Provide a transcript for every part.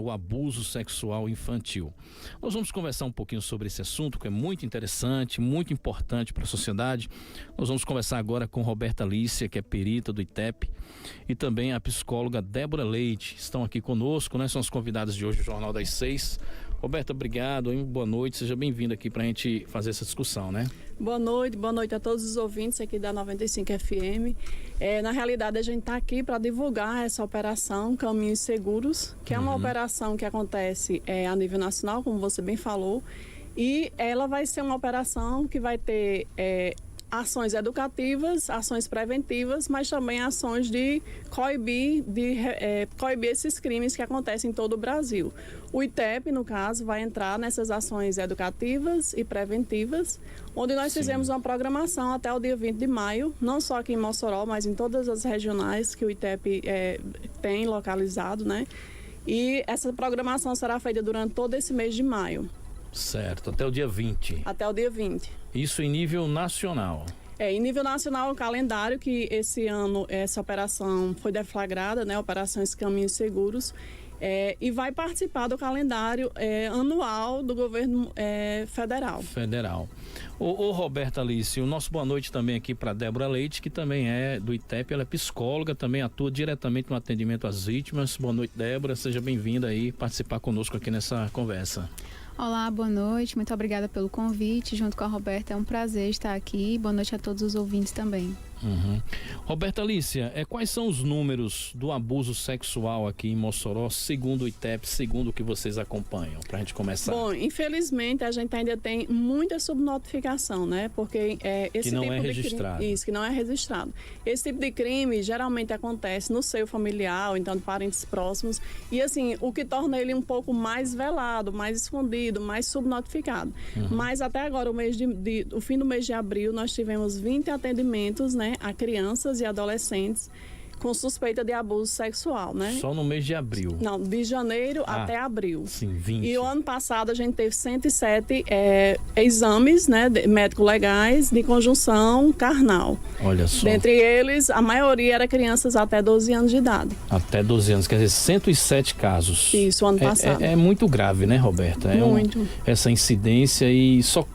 O abuso sexual infantil. Nós vamos conversar um pouquinho sobre esse assunto, que é muito interessante, muito importante para a sociedade. Nós vamos conversar agora com Roberta Alícia, que é perita do ITEP, e também a psicóloga Débora Leite. Estão aqui conosco, né? São as convidadas de hoje do Jornal das 6. Roberta, obrigado, hein? Boa noite, seja bem-vinda aqui para a gente fazer essa discussão, né? Boa noite a todos os ouvintes aqui da 95 FM. Na realidade, a gente está aqui para divulgar essa operação Caminhos Seguros, que é uma operação que acontece a nível nacional, como você bem falou, e ela vai ser uma operação que vai ter ações educativas, ações preventivas, mas também ações de coibir esses crimes que acontecem em todo o Brasil. O ITEP, no caso, vai entrar nessas ações educativas e preventivas, onde nós fizemos uma programação até o dia 20 de maio, não só aqui em Mossoró, mas em todas as regionais que o ITEP tem localizado, né? E essa programação será feita durante todo esse mês de maio. Certo, até o dia 20. Até o dia 20. Isso em nível nacional. Em nível nacional, o calendário que esse ano essa operação foi deflagrada, né? Operações Caminhos Seguros, e vai participar do calendário anual do governo federal. Ô Roberta Alícia, o nosso boa noite também aqui para Débora Leite, que também é do ITEP, ela é psicóloga, também atua diretamente no atendimento às vítimas. Boa noite, Débora, seja bem-vinda aí participar conosco aqui nessa conversa. Olá, boa noite, muito obrigada pelo convite, junto com a Roberta, é um prazer estar aqui, boa noite a todos os ouvintes também. Roberta Alícia, quais são os números do abuso sexual aqui em Mossoró, segundo o ITEP, segundo o que vocês acompanham, para a gente começar? Bom, infelizmente a gente ainda tem muita subnotificação, né? Porque esse que não tipo é de registrado. crime, isso, que não é registrado. Esse tipo de crime geralmente acontece no seio familiar, ou então de parentes próximos, e assim, o que torna ele um pouco mais velado, mais escondido, mais subnotificado. Mas até agora, o fim do mês de abril, nós tivemos 20 atendimentos, né, a crianças e adolescentes com suspeita de abuso sexual, né? Só no mês de abril? Não, de janeiro até abril. Sim, 20. E o ano passado a gente teve 107 exames, né, médico-legais de conjunção carnal. Olha só. Dentre eles, a maioria era crianças até 12 anos de idade. Até 12 anos, quer dizer, 107 casos. Isso, ano passado. É muito grave, né, Roberta? Muito. Essa incidência e só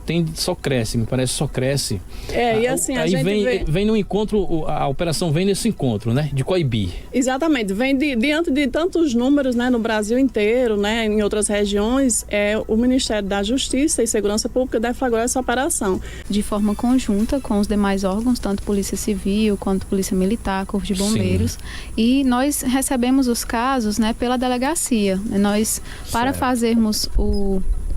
cresce, me parece, só cresce. E assim, a gente vem no encontro, a operação vem nesse encontro, né? De coibir. Exatamente, vem diante de tantos números, né, no Brasil inteiro, né, em outras regiões, o Ministério da Justiça e Segurança Pública deflagrou essa operação. De forma conjunta com os demais órgãos, tanto Polícia Civil quanto Polícia Militar, Corpo de Bombeiros, e nós recebemos os casos, né, pela delegacia. Nós, para fazermos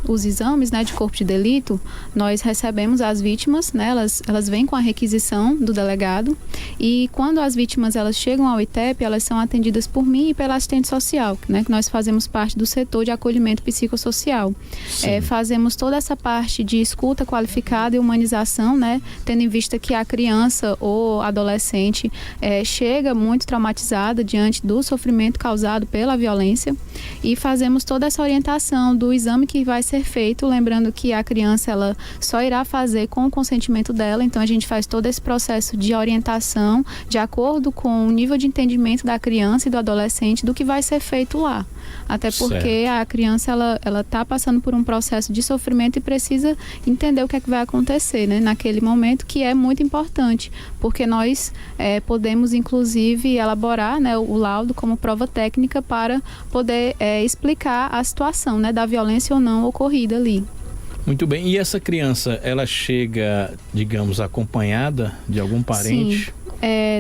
os exames, né, de corpo de delito, nós recebemos as vítimas, né, elas vêm com a requisição do delegado, e quando as vítimas elas chegam ao ITEP, elas são atendidas por mim e pela assistente social, né, que nós fazemos parte do setor de acolhimento psicossocial. Fazemos toda essa parte de escuta qualificada e humanização, né, tendo em vista que a criança ou adolescente chega muito traumatizada diante do sofrimento causado pela violência, e fazemos toda essa orientação do exame que vai ser feito, lembrando que a criança ela só irá fazer com o consentimento dela, então a gente faz todo esse processo de orientação de acordo com o nível de entendimento da criança e do adolescente do que vai ser feito lá. Até porque a criança ela está passando por um processo de sofrimento e precisa entender o que é que vai acontecer, né, naquele momento, que é muito importante, porque nós podemos inclusive elaborar, né, o laudo como prova técnica para poder explicar a situação, né, da violência ou não ocorrida ali. Muito bem, e essa criança, ela chega, digamos, acompanhada de algum parente? Sim.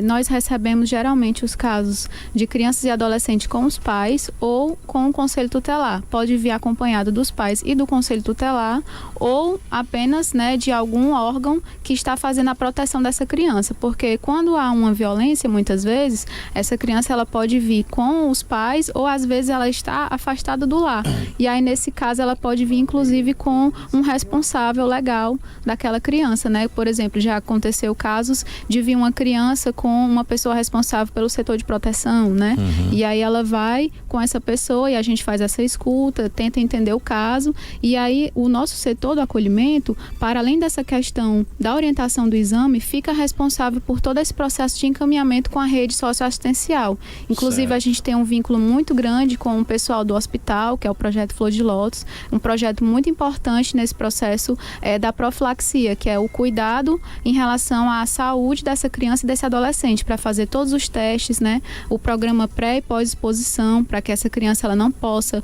Nós recebemos geralmente os casos de crianças e adolescentes com os pais ou com o conselho tutelar. Pode vir acompanhado dos pais e do conselho tutelar, ou apenas, né, de algum órgão que está fazendo a proteção dessa criança, porque quando há uma violência, muitas vezes, essa criança ela pode vir com os pais, ou às vezes ela está afastada do lar. E aí, nesse caso, ela pode vir inclusive com um responsável legal daquela criança, né? Por exemplo, já aconteceu casos de vir uma criança criança com uma pessoa responsável pelo setor de proteção, né? E aí ela vai com essa pessoa e a gente faz essa escuta, tenta entender o caso, e aí o nosso setor do acolhimento, para além dessa questão da orientação do exame, fica responsável por todo esse processo de encaminhamento com a rede socioassistencial. Inclusive, a gente tem um vínculo muito grande com o pessoal do hospital, que é o projeto Flor de Lótus, um projeto muito importante nesse processo da profilaxia, que é o cuidado em relação à saúde dessa criança e desse adolescente, para fazer todos os testes, né? O programa pré e pós-exposição, para que essa criança ela não possa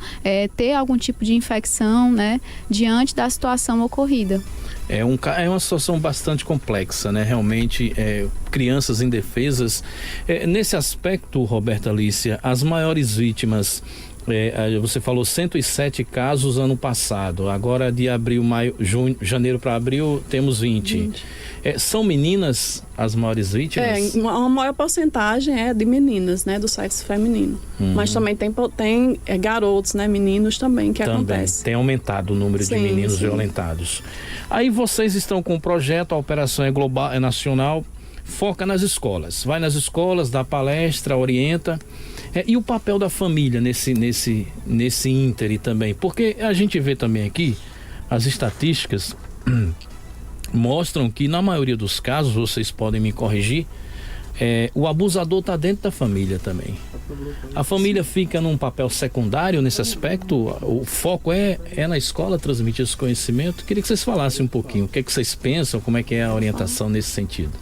ter algum tipo de infecção, né? Diante da situação ocorrida. É uma situação bastante complexa, né? Realmente, crianças indefesas. Nesse aspecto, Roberta Lícia, as maiores vítimas, você falou 107 casos ano passado, agora de abril, maio, junho, janeiro para abril temos 20. São meninas as maiores vítimas? A maior porcentagem é de meninas, né, do sexo feminino. Mas também tem garotos, né, meninos também, que acontece. Tem aumentado o número de meninos violentados. Aí vocês estão com um projeto, a operação é global, é nacional, foca nas escolas. Vai nas escolas, dá palestra, orienta. E o papel da família nesse íntere também? Porque a gente vê também aqui, as estatísticas mostram que na maioria dos casos, vocês podem me corrigir, o abusador está dentro da família também. A família fica num papel secundário nesse aspecto? O foco é na escola transmitir esse conhecimento? Queria que vocês falassem um pouquinho, o que vocês pensam, como é que é a orientação nesse sentido?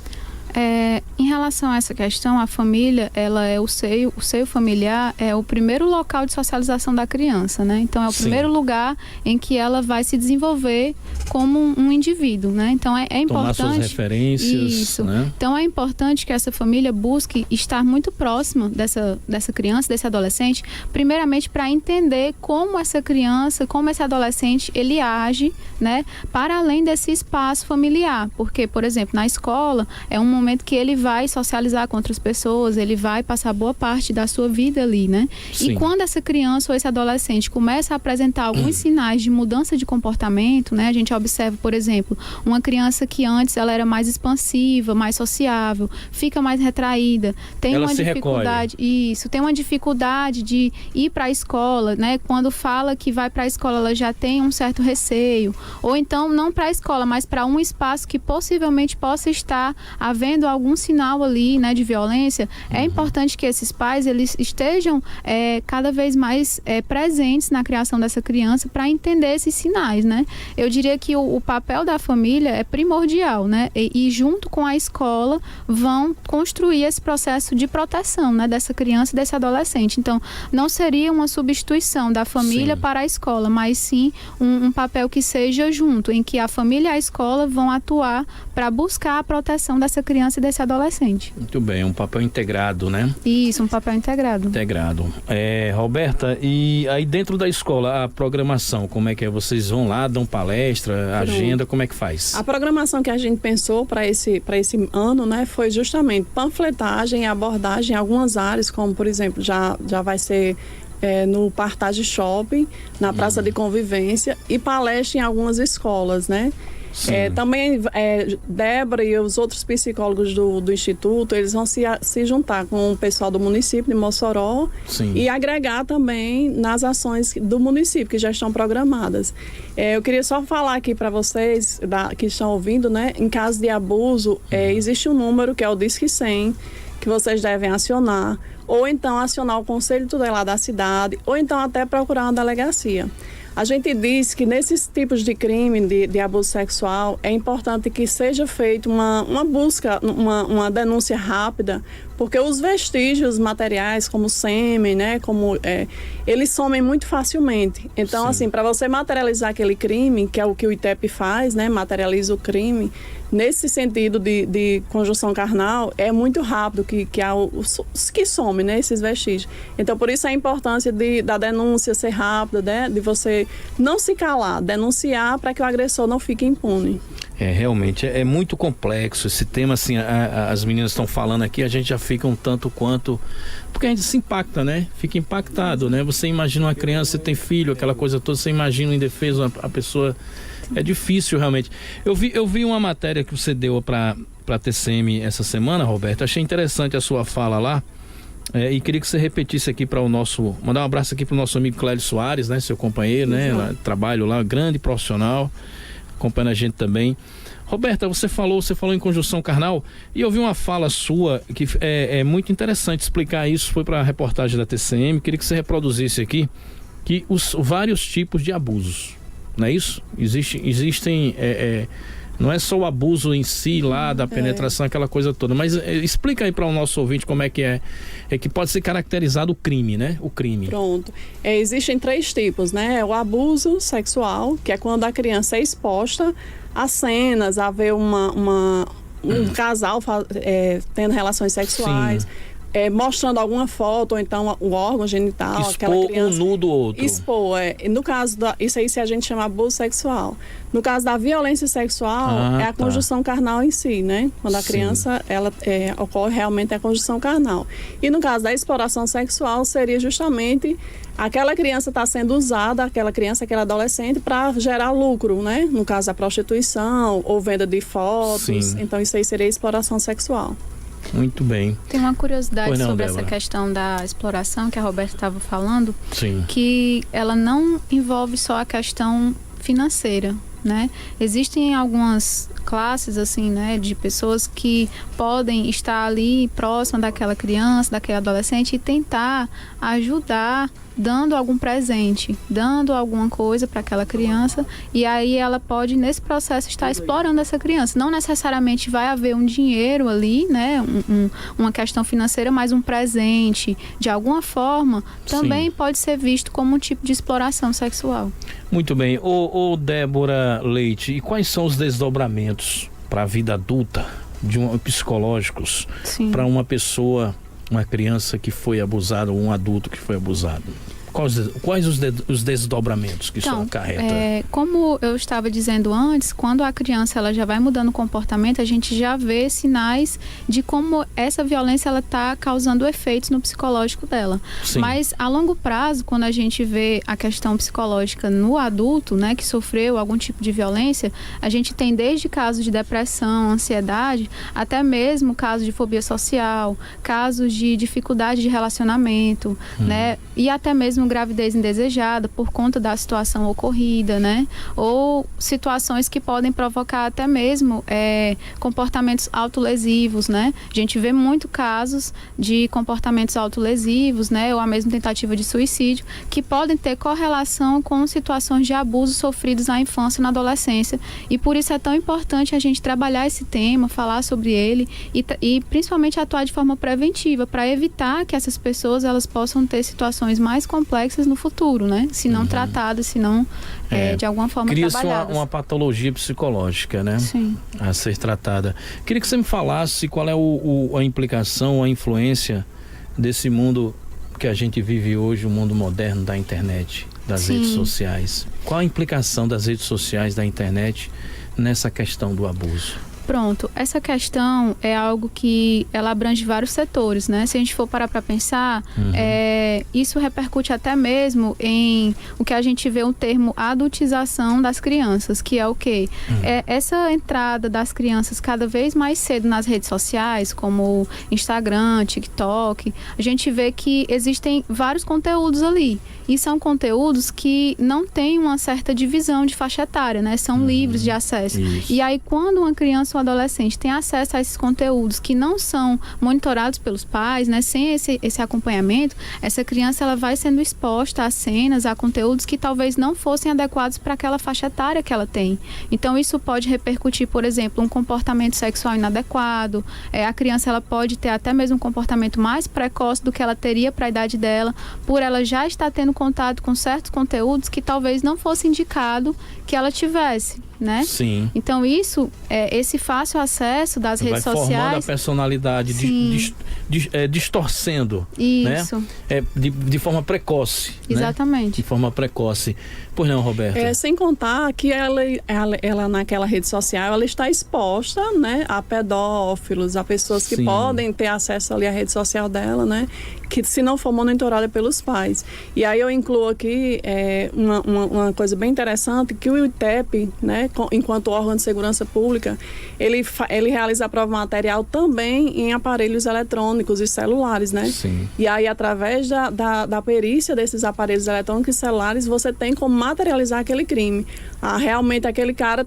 Em relação a essa questão, a família, ela é o seio familiar é o primeiro local de socialização da criança, né? Então é o primeiro lugar em que ela vai se desenvolver como um indivíduo, né? Então é importante... Tomar suas referências, isso, né? Então é importante que essa família busque estar muito próxima dessa criança, desse adolescente, primeiramente para entender como essa criança, como esse adolescente, ele age, né? Para além desse espaço familiar, porque, por exemplo, na escola é um momento que ele vai socializar com outras pessoas, ele vai passar boa parte da sua vida ali, né? Sim. E quando essa criança ou esse adolescente começa a apresentar alguns sinais de mudança de comportamento, né? A gente observa, por exemplo, uma criança que antes ela era mais expansiva, mais sociável, fica mais retraída, tem ela uma dificuldade, tem uma dificuldade de ir para a escola, né? Quando fala que vai para a escola, ela já tem um certo receio, ou então não para a escola, mas para um espaço que possivelmente possa estar havendo algum sinal ali, né, de violência. É importante que esses pais eles estejam cada vez mais presentes na criação dessa criança para entender esses sinais, né? Eu diria que o papel da família é primordial, né? E junto com a escola vão construir esse processo de proteção, né, dessa criança e desse adolescente. Então, não seria uma substituição da família para a escola, mas sim um papel que seja junto, em que a família e a escola vão atuar para buscar a proteção dessa criança e desse adolescente. Muito bem, um papel integrado, né? Isso, um papel integrado. Roberta, e aí dentro da escola, a programação, como é que é? Vocês vão lá, dão palestra, agenda, como é que faz? A programação que a gente pensou para esse ano, né, foi justamente panfletagem e abordagem em algumas áreas, como, por exemplo, já vai ser no Partage Shopping, na Praça de Convivência, e palestra em algumas escolas, né? Também Débora e os outros psicólogos do Instituto, eles vão se juntar com o pessoal do município de Mossoró e agregar também nas ações do município que já estão programadas. Eu queria só falar aqui para vocês que estão ouvindo, né? Em caso de abuso, existe um número que é o Disque 100, que vocês devem acionar, ou então acionar o Conselho Tutelar da cidade, ou então até procurar uma delegacia. A gente diz que nesses tipos de crime, de abuso sexual, é importante que seja feita uma busca, uma denúncia rápida, porque os vestígios materiais, como sêmen, né, eles somem muito facilmente. Então, assim, para você materializar aquele crime, que é o que o ITEP faz, né, materializa o crime, nesse sentido de conjunção carnal, é muito rápido que há que some, né, esses vestígios. Então, por isso a importância da denúncia ser rápida, né, de você não se calar, denunciar para que o agressor não fique impune. Realmente, é muito complexo esse tema, assim, as meninas estão falando aqui, a gente já fica um tanto quanto, porque a gente se impacta, né? Fica impactado, né? Você imagina uma criança, você tem filho, aquela coisa toda, você imagina um indefeso, a pessoa, é difícil realmente. Eu vi uma matéria que você deu para para a TCM essa semana, Roberto. Achei interessante a sua fala lá. E queria que você repetisse aqui para o nosso... Mandar um abraço aqui para o nosso amigo Clélio Soares, né? Seu companheiro, né? Lá, trabalho lá, grande profissional, acompanhando a gente também. Roberta, você falou em conjunção carnal e eu vi uma fala sua que é muito interessante explicar isso. Foi para a reportagem da TCM. Queria que você reproduzisse aqui que os vários tipos de abusos, não é isso? Existem... não é só o abuso em si lá, da penetração, aquela coisa toda, mas explica aí para o nosso ouvinte como é que que pode ser caracterizado o crime, né? O crime. Pronto. Existem 3 tipos, né? O abuso sexual, que é quando a criança é exposta a cenas, a ver um casal tendo relações sexuais. Sim. Mostrando alguma foto, ou então o órgão genital, expor aquela criança. Um nu do outro. Expor, No caso isso aí se a gente chama abuso sexual. No caso da violência sexual, é a conjunção carnal em si, né? Quando a criança, ocorre realmente a conjunção carnal. E no caso da exploração sexual, seria justamente aquela criança está sendo usada, aquela adolescente, para gerar lucro, né? No caso da prostituição ou venda de fotos. Sim. Então isso aí seria exploração sexual. Muito bem. Tem uma curiosidade sobre Débora. essa questão da exploração que a Roberta estava falando, Sim. que ela não envolve só a questão financeira, né? Existem algumas classes, assim, né, de pessoas que podem estar ali próxima daquela criança, daquele adolescente e tentar ajudar dando algum presente, dando alguma coisa para aquela criança, e aí ela pode, nesse processo, estar explorando essa criança. Não necessariamente vai haver um dinheiro ali, né, uma questão financeira, mas um presente, de alguma forma, também pode ser visto como um tipo de exploração sexual. Muito bem. Débora Leite, e quais são os desdobramentos para a vida adulta, psicológicos, para uma pessoa, uma criança que foi abusada ou um adulto que foi abusado? Quais os desdobramentos que isso acarreta? Como eu estava dizendo antes, quando a criança ela já vai mudando o comportamento, a gente já vê sinais de como essa violência ela está causando efeitos no psicológico dela. Sim. Mas a longo prazo, quando a gente vê a questão psicológica no adulto, né, que sofreu algum tipo de violência, a gente tem desde casos de depressão, ansiedade, até mesmo casos de fobia social, casos de dificuldade de relacionamento, né, e até mesmo gravidez indesejada por conta da situação ocorrida, né? Ou situações que podem provocar até mesmo comportamentos autolesivos, né? A gente vê muito casos de comportamentos autolesivos, né? Ou a mesma tentativa de suicídio, que podem ter correlação com situações de abuso sofridos na infância e na adolescência. E por isso é tão importante a gente trabalhar esse tema, falar sobre ele e principalmente atuar de forma preventiva para evitar que essas pessoas elas possam ter situações mais complexas no futuro, né? Se não tratadas, se não de alguma forma trabalhadas. Cria-se uma patologia psicológica, né? Sim. A ser tratada. Queria que você me falasse qual é a implicação, a influência desse mundo que a gente vive hoje, o mundo moderno da internet, das redes sociais. Qual a implicação das redes sociais, da internet, nessa questão do abuso? Pronto, essa questão é algo que ela abrange vários setores, né? Se a gente for parar para pensar, isso repercute até mesmo em o que a gente vê o termo adultização das crianças, que é o quê? Essa entrada das crianças cada vez mais cedo nas redes sociais, como Instagram, TikTok, a gente vê que existem vários conteúdos ali. E são conteúdos que não têm uma certa divisão de faixa etária, né? São livres de acesso. Isso. E aí, quando uma criança ou adolescente tem acesso a esses conteúdos que não são monitorados pelos pais, né? Sem esse acompanhamento, essa criança ela vai sendo exposta a cenas, a conteúdos que talvez não fossem adequados para aquela faixa etária que ela tem. Então, isso pode repercutir, por exemplo, um comportamento sexual inadequado. A criança ela pode ter até mesmo um comportamento mais precoce do que ela teria para a idade dela, por ela já estar tendo contato com certos conteúdos que talvez não fosse indicado que ela tivesse, né? Sim. Então esse fácil acesso das redes vai sociais... formando a personalidade, distorcendo, isso, né? De forma precoce. Exatamente. Né? De forma precoce. Pois não, Roberta? Sem contar que ela naquela rede social, ela está exposta, né, a pedófilos, a pessoas que podem ter acesso ali à rede social dela, né, que se não for monitorada pelos pais. E aí eu incluo aqui uma coisa bem interessante, que o ITEP, né, né, enquanto órgão de segurança pública, ele realiza a prova material também em aparelhos eletrônicos e celulares, né? Sim. E aí, através da perícia desses aparelhos eletrônicos e celulares, você tem como materializar aquele crime. Realmente aquele cara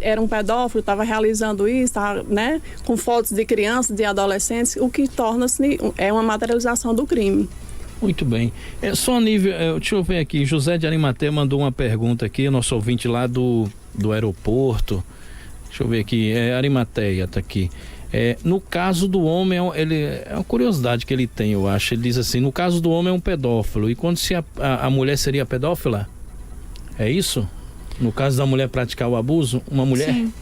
era um pedófilo, estava realizando isso, né, com fotos de crianças, de adolescentes, o que torna-se uma materialização do crime. Muito bem. Só a nível, deixa eu ver aqui, José de Arimatea mandou uma pergunta aqui, nosso ouvinte lá do aeroporto. Deixa eu ver aqui, Arimatea está aqui. No caso do homem, é uma curiosidade que ele tem, eu acho. Ele diz assim, no caso do homem é um pedófilo, e quando se a mulher seria pedófila? É isso? No caso da mulher praticar o abuso, uma mulher? Sim.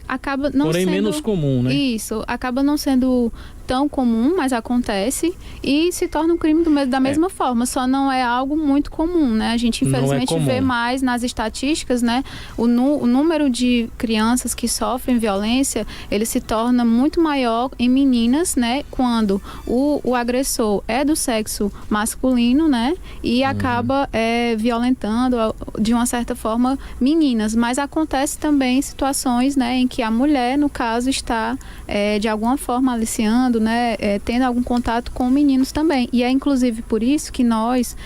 Acaba não Porém, sendo menos comum, né? Isso, acaba não sendo tão comum, mas acontece e se torna um crime da mesma forma, só não é algo muito comum, né? A gente infelizmente vê mais nas estatísticas, né? O número de crianças que sofrem violência, ele se torna muito maior em meninas, né? Quando o agressor é do sexo masculino, né? E acaba violentando, de uma certa forma, meninas. Mas acontece também situações, né? Em que a mulher, no caso, está de alguma forma aliciando, né, tendo algum contato com meninos também. E é inclusive por isso que nós,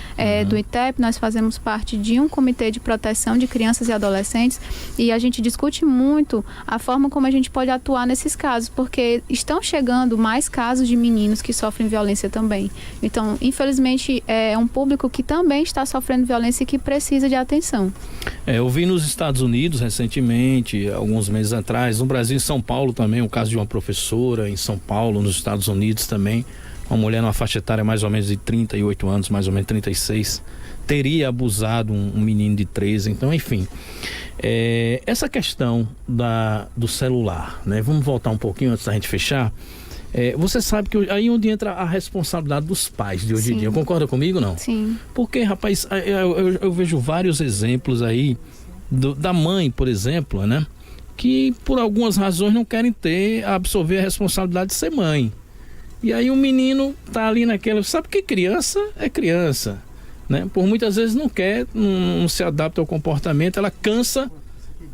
do ITEP, nós fazemos parte de um comitê de proteção de crianças e adolescentes e a gente discute muito a forma como a gente pode atuar nesses casos, porque estão chegando mais casos de meninos que sofrem violência também. Então, infelizmente, é um público que também está sofrendo violência e que precisa de atenção. Eu vi nos Estados Unidos recentemente, alguns meses atrás, no Brasil, em São Paulo também, o caso de uma professora em São Paulo, nos Estados Unidos também, uma mulher numa faixa etária mais ou menos de 38 anos, mais ou menos 36, teria abusado um menino de 13, então enfim. Essa questão do celular, né? Vamos voltar um pouquinho antes da gente fechar. Você sabe que aí onde entra a responsabilidade dos pais de hoje em dia, concorda comigo, não? Sim. Porque, rapaz, eu vejo vários exemplos aí da mãe, por exemplo, né? Que por algumas razões não querem absorver a responsabilidade de ser mãe. E aí o menino tá ali naquela... Sabe que criança é criança, né? Por muitas vezes não quer, não se adapta ao comportamento, ela cansa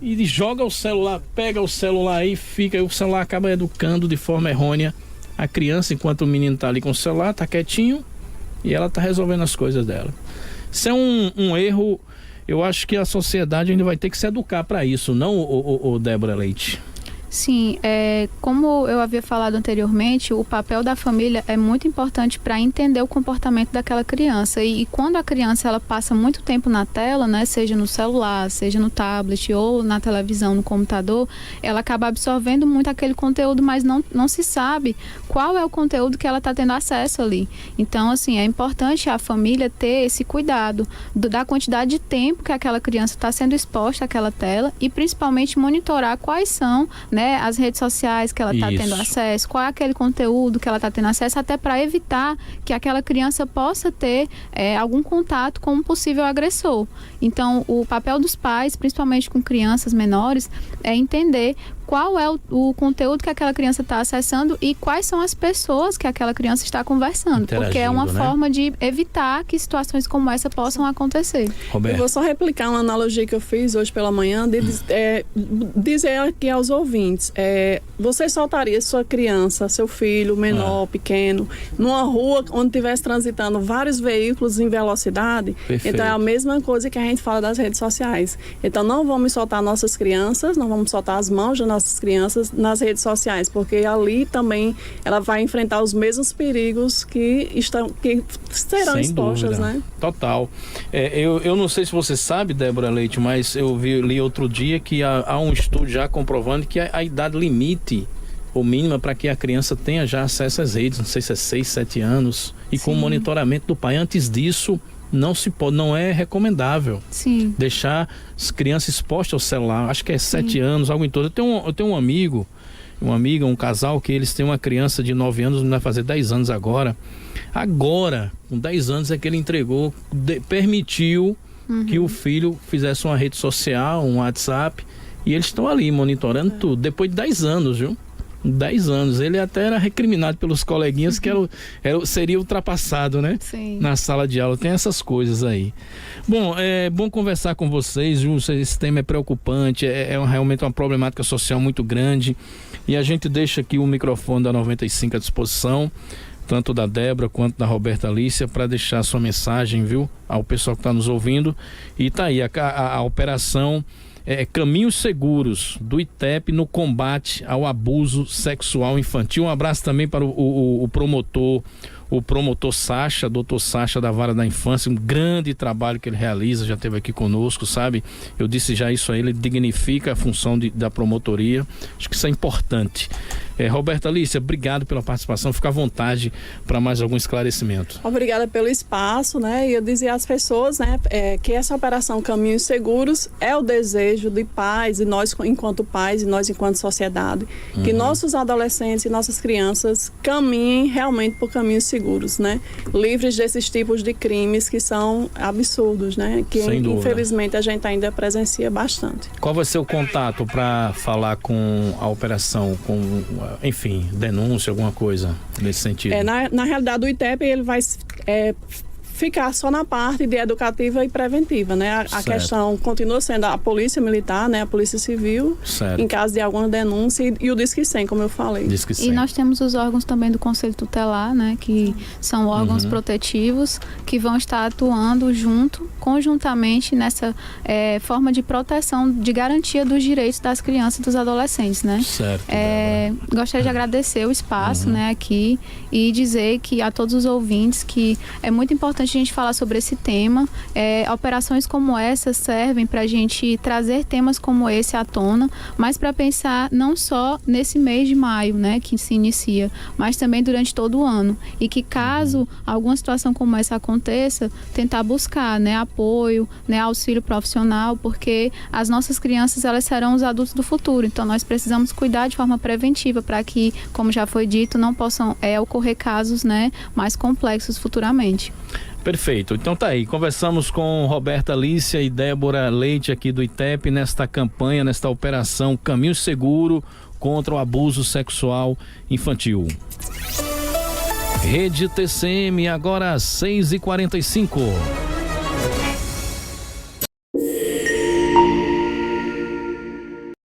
e joga o celular, pega o celular e fica... E o celular acaba educando de forma errônea a criança, enquanto o menino tá ali com o celular, tá quietinho e ela tá resolvendo as coisas dela. Isso é um erro... Eu acho que a sociedade ainda vai ter que se educar para isso, não, Débora Leite? Sim, como eu havia falado anteriormente, o papel da família é muito importante para entender o comportamento daquela criança. E quando a criança ela passa muito tempo na tela, né, seja no celular, seja no tablet ou na televisão, no computador, ela acaba absorvendo muito aquele conteúdo, mas não se sabe qual é o conteúdo que ela está tendo acesso ali. Então, assim, é importante a família ter esse cuidado da quantidade de tempo que aquela criança está sendo exposta àquela tela e principalmente monitorar quais são, né, as redes sociais que ela está tendo acesso, qual é aquele conteúdo que ela está tendo acesso, até para evitar que aquela criança possa ter algum contato com um possível agressor. Então, o papel dos pais, principalmente com crianças menores, é entender qual é o conteúdo que aquela criança está acessando e quais são as pessoas que aquela criança está conversando, porque é uma forma de evitar que situações como essa possam acontecer. Eu vou só replicar uma analogia que eu fiz hoje pela manhã, de dizer aqui aos ouvintes, você soltaria sua criança, seu filho menor, pequeno, numa rua onde estivesse transitando vários veículos em velocidade? Perfeito. Então é a mesma coisa que a gente fala das redes sociais. Então não vamos soltar nossas crianças, não vamos soltar as mãos das nossas crianças nas redes sociais, porque ali também ela vai enfrentar os mesmos perigos que serão expostas, né? Total. Eu não sei se você sabe, Débora Leite, mas eu li outro dia que há um estudo já comprovando que a idade limite ou mínima para que a criança tenha já acesso às redes, não sei se é 6, 7 anos, e com o monitoramento do pai. Antes disso, não é recomendável deixar as crianças expostas ao celular. Acho que é 7 anos, algo em torno. Eu tenho um amigo, um casal que eles têm uma criança de 9 anos, vai fazer 10 anos agora. Agora, com 10 anos é que ele permitiu que o filho fizesse uma rede social, um WhatsApp, e eles estão ali monitorando tudo, depois de 10 anos, viu? 10 anos. Ele até era recriminado pelos coleguinhas que seria ultrapassado, né? Sim. Na sala de aula. Tem essas coisas aí. Bom, é bom conversar com vocês, viu? Esse tema é preocupante, realmente uma problemática social muito grande. E a gente deixa aqui o microfone da 95 à disposição, tanto da Débora quanto da Roberta Alícia, para deixar sua mensagem, viu? Ao pessoal que está nos ouvindo. E tá aí a operação Caminhos Seguros do ITEP no combate ao abuso sexual infantil. Um abraço também para o promotor Sacha, doutor Sacha da Vara da Infância, um grande trabalho que ele realiza, já esteve aqui conosco, sabe? Eu disse já isso a ele dignifica a função da promotoria, acho que isso é importante. Roberta Alícia, obrigado pela participação, fica à vontade para mais algum esclarecimento. Obrigada pelo espaço, né? E eu dizia às pessoas, né, que essa operação Caminhos Seguros é o desejo de pais, e nós enquanto pais, e nós enquanto sociedade, que nossos adolescentes e nossas crianças caminhem realmente por caminhos seguros, né? Livres desses tipos de crimes que são absurdos, né? Que infelizmente a gente ainda presencia bastante. Qual vai ser o contato para falar com a operação, enfim, denúncia, alguma coisa nesse sentido? Na realidade, o ITEP ele vai ficar só na parte de educativa e preventiva, né? A questão continua sendo a polícia militar, né? A polícia civil, em caso de alguma denúncia, e o Disque 100, como eu falei. E nós temos os órgãos também do Conselho Tutelar, né? Que são órgãos protetivos que vão estar atuando conjuntamente nessa forma de proteção, de garantia dos direitos das crianças e dos adolescentes, né? Certo. Gostaria de agradecer o espaço, né? Aqui, e dizer que a todos os ouvintes que é muito importante a gente falar sobre esse tema. Operações como essa servem para a gente trazer temas como esse à tona, mas para pensar não só nesse mês de maio, né, que se inicia, mas também durante todo o ano. E que caso alguma situação como essa aconteça, tentar buscar, né, apoio, né, auxílio profissional, porque as nossas crianças, elas serão os adultos do futuro. Então nós precisamos cuidar de forma preventiva para que, como já foi dito, não possam ocorrer casos, né, mais complexos futuramente. Perfeito, então tá aí, conversamos com Roberta Alícia e Débora Leite aqui do ITEP nesta campanha, nesta operação Caminho Seguro contra o abuso sexual infantil. Rede TCM, agora às 6h45.